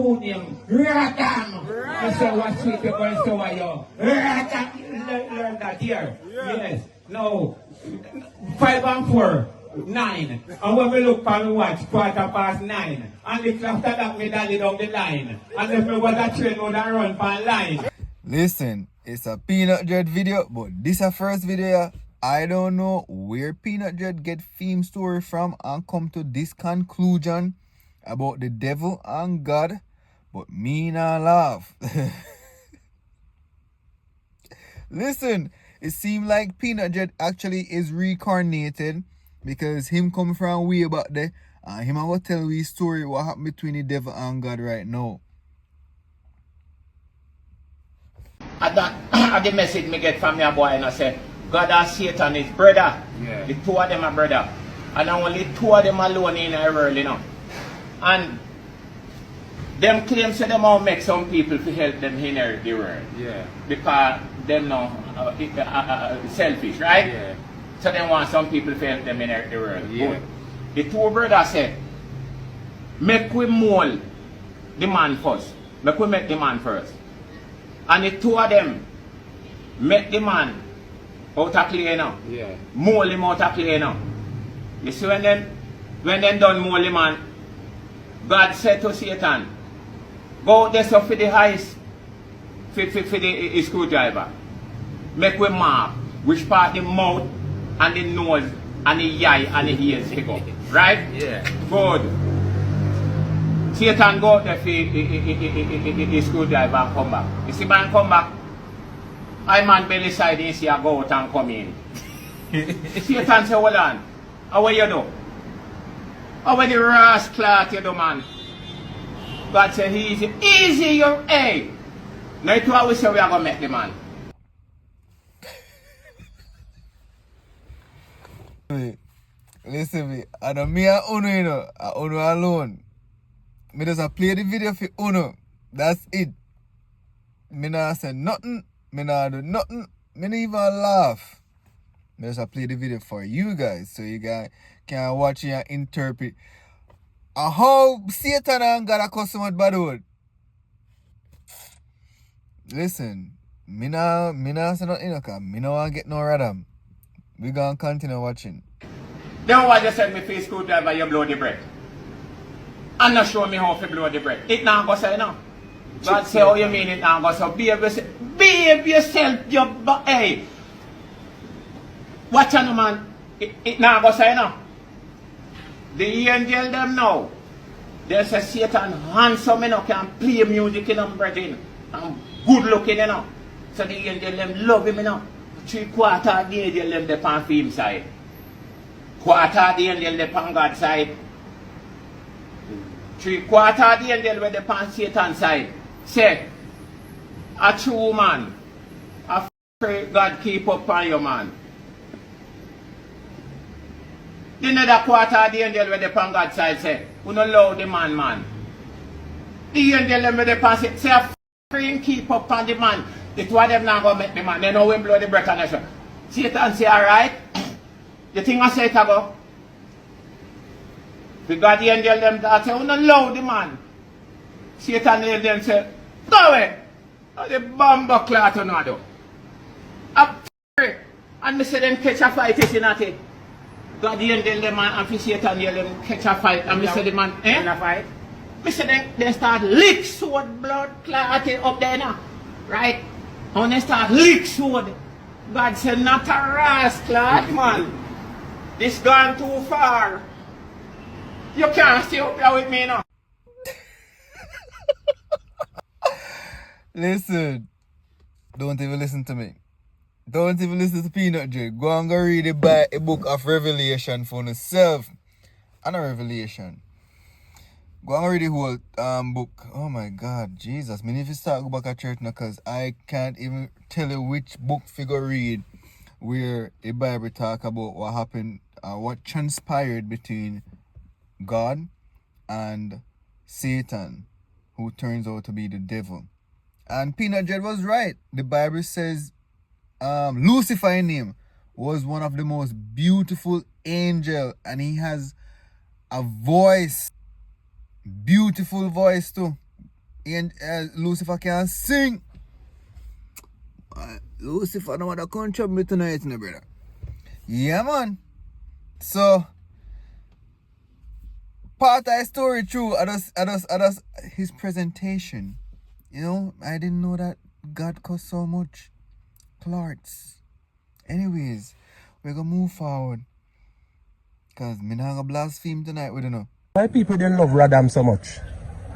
full name, Ratam. So what's sweet you're going to why you Ratam, learn that here. Yes. No. 5 and 4. 9. And when we look for me watch, 9:15. And it's after that me dolly down the line. And if me was a train would have run for line. Listen, it's a Peanut Dread video, but this a first video. I don't know where Peanut Dread get theme story from and come to this conclusion about the devil and God, but me not laugh. Listen, it seems like Peanut Dread actually is reincarnated because him come from way back there and him will tell we story what happened between the devil and God right now. At the message me get from your boy and I say, God and Satan is brother. Yeah. The two of them are brother. And only 2 of them alone in the world, you know. And them claims that them all make some people to help them inherit the world. Yeah. Because them know selfish, right? Yeah. So they want some people to help them inherit the world. Yeah. But the 2 brothers said, make we mold the man first. Make we make the man first. And the 2 of them make the man out of clay now. Yeah. Mold him out of clay now. You see when them done mold the man, God said to Satan, go out there so for the eyes, for the screwdriver. Make we mark which part the mouth and the nose and the eye and the ears he go. Right? Yeah. Good. Satan go out there for the screwdriver and come back. You see man come back, I man belly side and see a go out and come in. Satan say, hold on, how what you do? How the rascal you do, man? God say, easy your A. Now it's what we say we are going to make the man. Listen me, I don't me and Uno, you know, Uno alone. Me just play the video for Uno. That's it. Me not say nothing. Me not do nothing. Me not even laugh. Me just play the video for you guys, so you guys can watch it and interpret how Satan and God are customer bad word. Listen, me not say nothing, because me not want to get no radam. We gonna continue watching. Then why you send me for a screwdriver you blow the bread? And not show me how to blow the bread. It now go say no. God say how you mean it now go so behave yourself, hey. Watch on man. It now go say no. The angel them now. They say Satan handsome enough can play music in them brethren. And good looking enough. So the angel them love him enough. 3/4 of the angel them they on film side. 1/4 of the angel they on God's side. 3/4 of the angel where they on Satan's side. Say, a true man. I pray God keep up on you, man. The other 1/4 of the angel where they on God's side say, we don't love the man. The angel them where they on say, I pray keep up on the man. The 2 of them not going to make the man. They know we blow the breath on us. Satan say, alright. You think I say it go? Because the angel them that say, we don't love the man. Satan them say, go away. The bomb clot on do. I pray. And me say them catch a fight, is not it? God the angel them and for Satan them catch a fight. And me say the man, eh? A fight? Me say they start lick sword blood clot up there now. Right? And they start lick sword. God said not a rascal, man. This gone too far. You can't stay up here with me now. Listen, don't even listen to me. Don't even listen to Peanut Dread. Go and go read a book of Revelation for yourself. And a Revelation. Go and read the whole book. Oh my God, Jesus. Me need to start go back to church now because I can't even tell you which book figure read where the Bible talk about what happened, what transpired between God and Satan, who turns out to be the devil. And Peanut Dread was right. The Bible says Lucifer in him was one of the most beautiful angel, and he has a voice, beautiful voice too. Lucifer can sing. Lucifer no other contribute tonight, no brother. Yeah, man. So part of the story true, I just his presentation. You know, I didn't know that God cost so much. Clarks. Anyways, we're gonna move forward. Cause me not gonna blaspheme tonight, we don't know. Why people don't love Radam so much?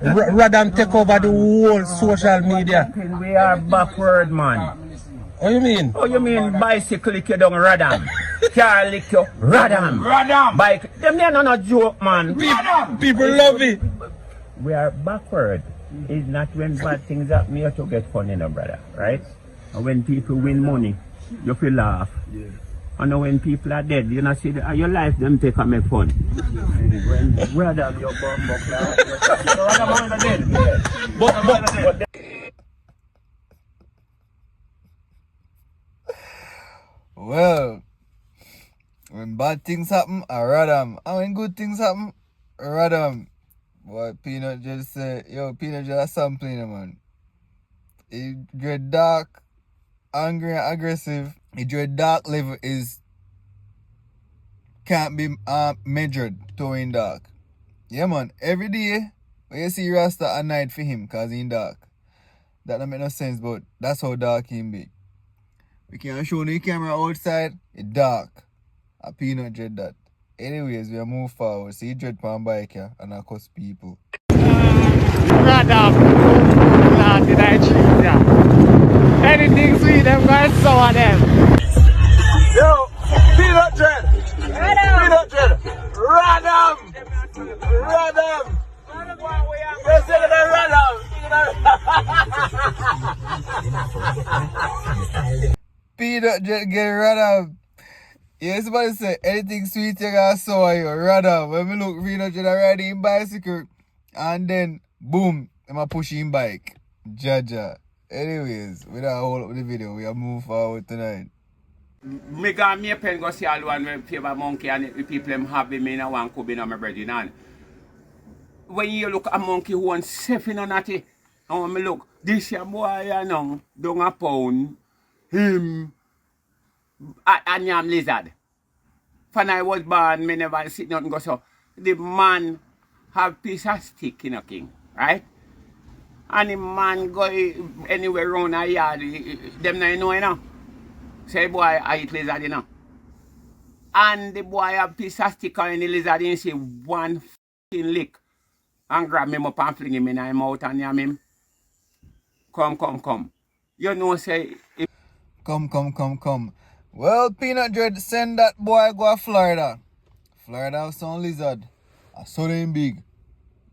Radam take over the whole social media. We are backward, man. What you mean? Oh, you mean bicycle lick you down Radam? Car lick you Radam. Radam. Bike. Them they are not joke, man. People love it. We are backward. It's not when bad things happen you to get funny, no brother, right? And when people win money, you feel laugh. Yeah. And when people are dead, you know, see your life them take and make fun. When brother your bum but well, when bad things happen, I Radam. And when good things happen, Radam. Boy, Peanut just say, yo, Peanut just sampling, man. He dread dark, angry and aggressive. He dread dark level is can't be measured to in dark. Yeah, man. Every day when you see Rasta at night for him, cause he in dark. That don't make no sense, but that's how dark he be. We can't show the camera outside, it's dark. A Peanut dread that. Anyways, we move forward. See, dread pan bike here and I cuss people. Radam, Lord, did I choose ya? Anything sweet, them guys saw them. Yo, Peanut Dread. Peanut Dread. Radam. Radam. You're saying Radam. Peanut Dread get Radam. Yeah, somebody say anything sweet you got saw you, Radam. When we look Peanut Dread riding bicycle and then boom, I'm pushing bike. Jaja. Anyways, we don't hold up the video. We are move forward tonight. Me got me a pen go see all one when favor monkey and the people them have me in a one could be on my brethren. And when you look at a monkey who wants safe in on it, and when me look, this young boy you know, down a pound, him and yam lizard. When I was born, me never see nothing go so. The man have piece of stick in a king, right? And the man go anywhere around a yard, them not know, you know. Say, boy, I eat lizard, you know. And the boy have piece of stick on the lizard, and say one f***ing lick. And grab him up and fling him in his mouth and yam him. Come. You know, say... Come. Well, Peanut Dread, send that boy go to Florida. Florida have some lizard. I saw them big.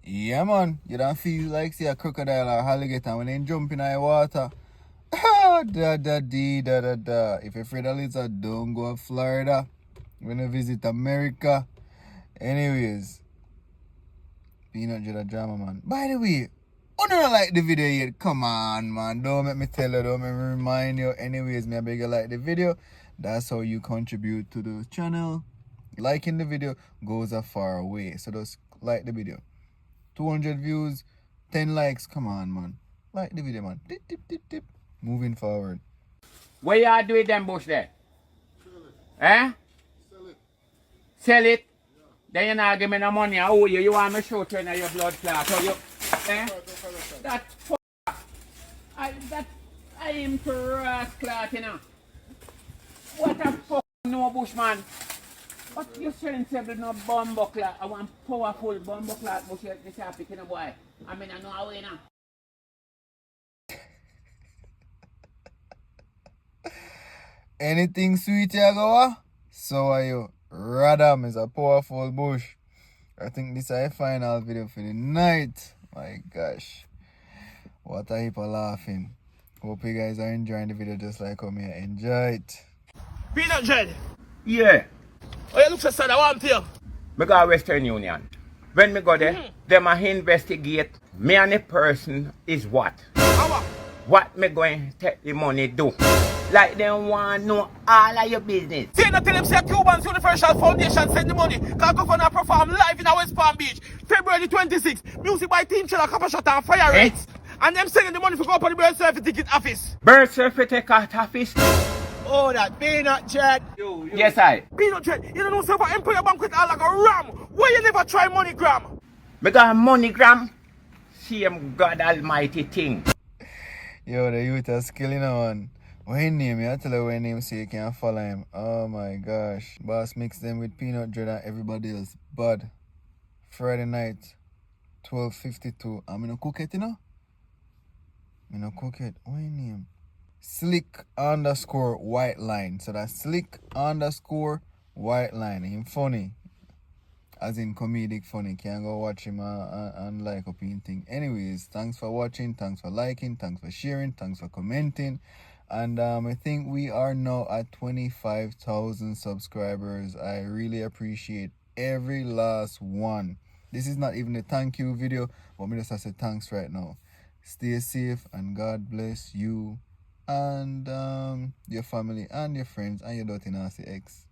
Yeah, man. You don't feel like see a crocodile or alligator when they jump in the water. Da. If you're afraid of lizard, don't go to Florida. When you visit America. Anyways. Peanut Dread a drama, man. By the way, you don't like the video yet? Come on, man. Don't make me tell you. Don't make me remind you. Anyways, me I beg you like the video. That's how you contribute to the channel. Liking the video goes a far way. So just like the video. 200 views, 10 likes. Come on, man. Like the video, man. Tip. Moving forward. What you do with them bush there? Sell it. Sell it? Yeah. Then you not give me no money. I owe you. You want me to show to you your blood clot. So you, that I am cross clot, you know. What a fuck no bushman. But you sensible no bumbo clot. I want powerful bumbo clot bush this happy, you know, boy. I mean, I know how you know. Anything sweet you go? So are you. Radam is a powerful bush. I think this is a final video for the night. My gosh. What a heap of laughing. Hope you guys are enjoying the video just like how me enjoy it. Peanut Dread. Yeah. Oh, you look so sad. I want to you. Me go to Western Union. When me go there, them a investigate me and the person is what? What me going to take the money do? Like they want to know all of your business. See, no tell them say Cubans Universal Foundation send the money. Because Governor perform live in our West Palm Beach. February 26th. Music by Team Chilla, Copper Shot and Fire Rates. And them sending the money for go up on the birth certificate office. Birth certificate office. Oh, that Peanut Dread. Yes, I. Peanut Dread, you don't know yourself an employer bank with all like a ram. Why you never try MoneyGram? Me got MoneyGram. Same God Almighty thing. Yo, the youth are skilling on. What his name? I tell you what his name so you can follow him. Oh my gosh. Boss mix them with Peanut Dread and everybody else. Bud. Friday night, 12:52. I'm gonna cook it, you know? I'm gonna cook it. What his name? Slick_white line. So that's Slick_white line. Him funny. As in comedic funny. Can go watch him and like up in thing. Anyways, thanks for watching, thanks for liking, thanks for sharing, thanks for commenting. And I think we are now at 25,000 subscribers. I really appreciate every last one. This is not even a thank you video, but me just have to say thanks right now. Stay safe and God bless you and your family and your friends and your dirty nasty ex.